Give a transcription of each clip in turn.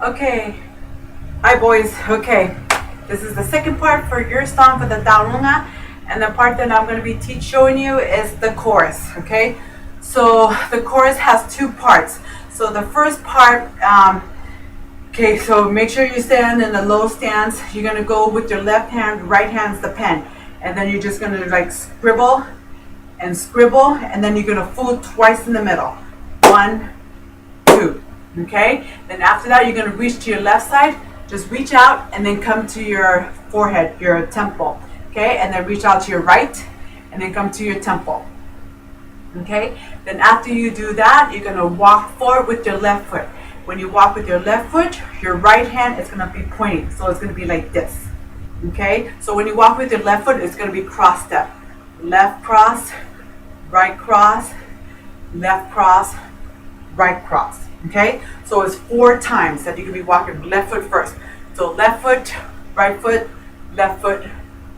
Okay, hi boys. Okay, this is the second part for your song for the Dalunga, and the part that I'm going to be showing you is the chorus. Okay, so the chorus has two parts. So the first part, okay, so make sure you stand in the low stance. You're going to go with your left hand, right hand's the pen, and then you're just going to like scribble, and then you're going to fold twice in the middle. 1, 2. Okay, then after that you're going to reach to your left side, just reach out and then come to your forehead, your temple. Okay, and then reach out to your right and then come to your temple. Okay, then after you do that, you're going to walk forward with your left foot. When you walk with your left foot, your right hand is going to be pointing, so it's going to be like this. Okay, so when you walk with your left foot, it's going to be cross step. Left cross, right cross, left cross, right cross. Okay, so it's 4 times that you can be walking. Left foot first. So left foot, right foot, left foot,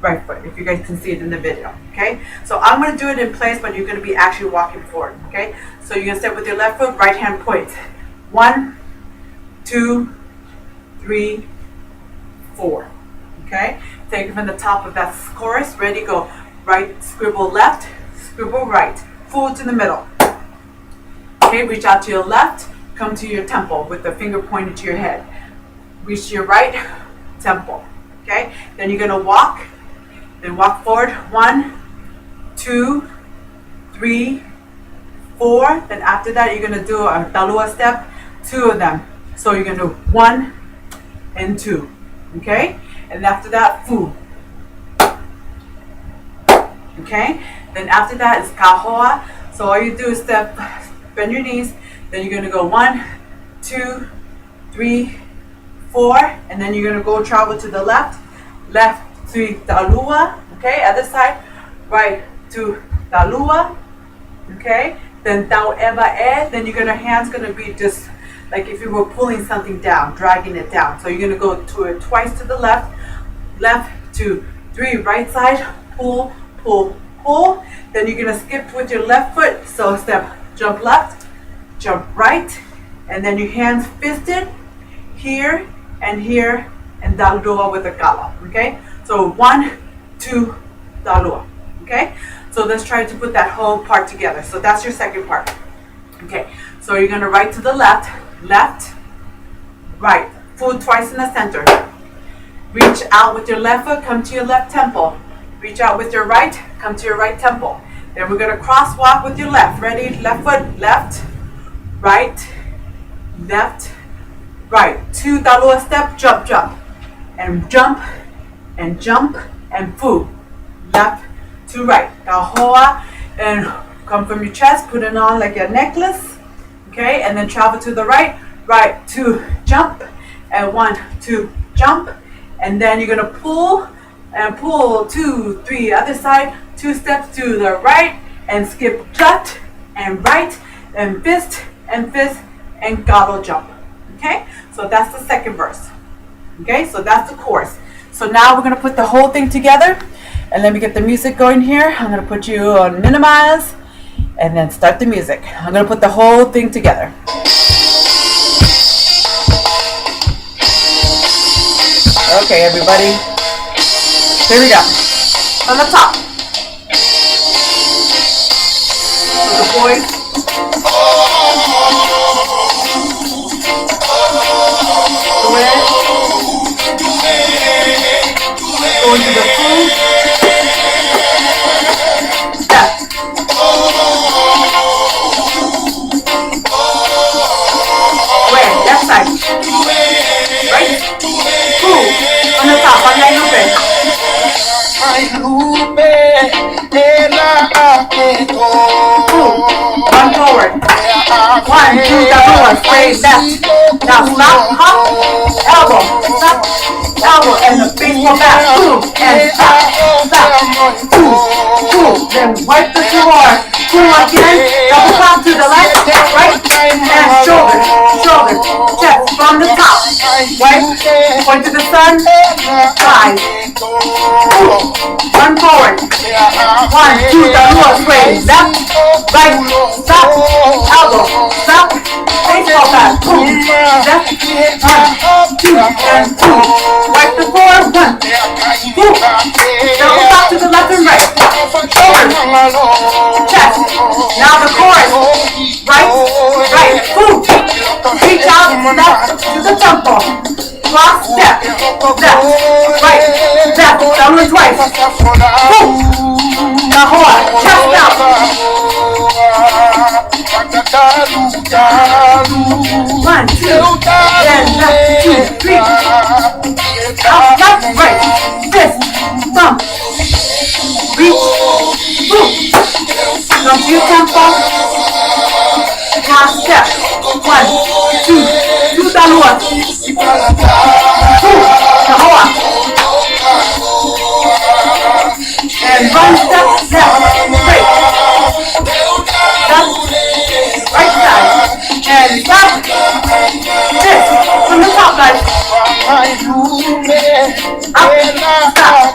right foot. If you guys can see it in the video. Okay, so I'm going to do it in place, but you're going to be actually walking forward. Okay, so you're going to step with your left foot, right hand points. 1, 2, 3, 4. Okay, take it from the top of that chorus. Ready, go. Right, scribble left, scribble right. Full to the middle. Okay, reach out to your left. Come to your temple with the finger pointed to your head. Reach to your right, temple. Okay, then you're going to walk. Then walk forward. 1, 2, 3, 4. Then after that, you're going to do a talua step, 2 of them. So you're going to do 1 and 2. Okay, and after that, fu. Okay, then after that is kahoa. So all you do is step, bend your knees. Then you're going to go 1, 2, 3, 4, and then you're going to go travel to the left, 3 talua, okay, other side, right 2 talua, okay, then tau eva e, then hand's going to be just like if you were pulling something down, dragging it down. So you're going to go twice to the left, 2, 3, right side, pull, pull, pull, then you're going to skip with your left foot, so step, jump left, jump right, and then your hands fisted here, and dalua with the kala. Okay, so 1, 2, dalua. Okay, so let's try to put that whole part together. So that's your second part. Okay, so you're going to right to the left, right, full twice in the center. Reach out with your left foot, come to your left temple. Reach out with your right, come to your right temple. Then we're going to cross walk with your left. Ready? Left foot, left, right, left, right. 2 talua step, jump, jump, and jump, and fu. Left to right. Kahoa, and come from your chest, put it on like a necklace. Okay, and then travel to the right, 2, jump, and 1, 2, jump, and then you're gonna pull, and pull 2, 3, other side, 2 steps to the right, and skip left, and right, and fist, and gobble jump. Okay, so that's the second verse. Okay, so that's the chorus. So now we're going to put the whole thing together, and let me get the music going here. I'm going to put you on minimize and then start the music. I'm going to put the whole thing together. Okay, everybody, here we go. From the top. So the boys. Going to the food. Step. Where? Left side. Right? Food. On the top. On line open. Food. One forward. 1, 2, talua. Straight left. Now stop. Hop. Elbow. Stop. Elbow and the baseball bat, boom, and stop, boom, then wipe the floor, boom again, double pop to the left, right, and shoulder, chest from the top, wipe, point to the sun, eyes, boom, 1 forward, 1, 2, talua, sway, left, right, stop, elbow, stop, baseball bat, boom, left, 2, and 2. Wipe the floor. 1, 2. Double stop to the left and right. Shoulders, chest. Now the chorus. Right, right. Boom. Reach out, left to the tempo. Cross step, left, right, left, downward twice. Boom. Now hold on, chest out. 1, 2, then left, 2, 3. Out, left, right, fist, thumb. Reach, boom. Come to your tempo. Cross step. 1, 2, do downward. Boom. Now hold on. And one step, left, straight. Left, right side. And left. This, from the top, guys. Up, stop.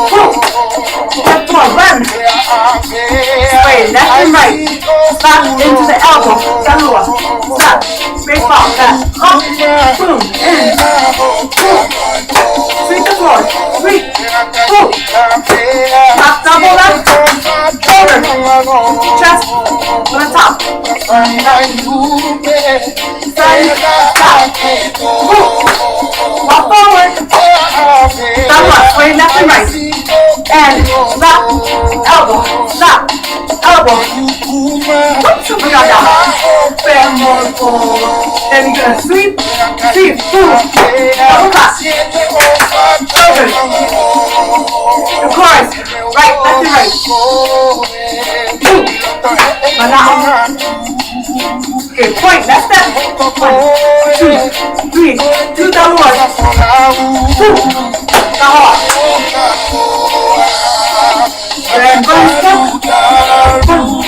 Boom. Left one, run. Straight, left and right. Stop into the elbow. Downward. Stop. Straight fall, back. Up, boom, in. Boom. Sweep the floor. Sweep. Boom. Top, double left. Shoulder. Chest. On the top. Side. Stop. Boom. Walk forward. Downward. Straight left and right. And stop. Elbow. Stop. Elbow. Whoops. We got that. Then you're gonna sweep, sweep, boom, double top, shoulders, the chorus, right, left and right, boom, now, okay, point, left step, 1, 2, 3, 2 downward, boom, now hard, and one step, boom,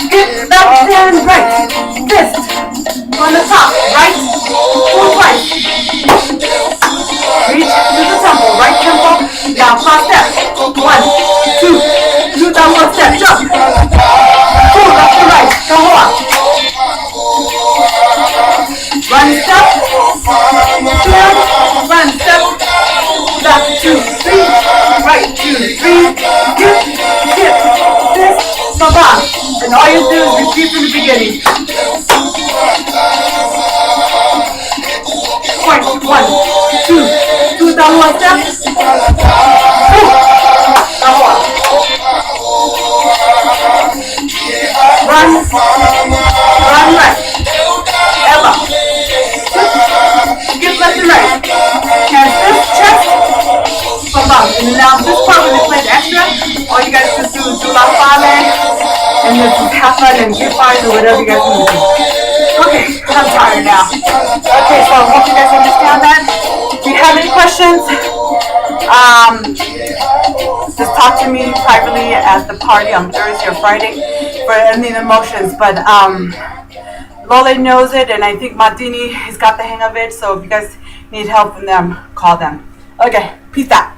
get left and right, fist, on the top, right, pull twice, reach to the temple, right temple, now cross step, 1, 2, do that one step, jump, pull left to right, come on, run step, down, run step, left 2, 3, right 2, 3, skip, this, come on. And all you do is repeat from the beginning. Point, 1, 2, do down one step. Boom. Now one. Run left. Ella. Skip left and right. And this chest. Come on. And now this part when they play the extra, all you guys just do is do la fale. And just have fun and get fine or whatever you guys want to do. Okay, I'm tired now. Okay, so I hope you guys understand that. If you have any questions, just talk to me privately at the party on Thursday or Friday for any emotions. But Lola knows it, and I think Martini has got the hang of it. So if you guys need help from them, call them. Okay, peace out.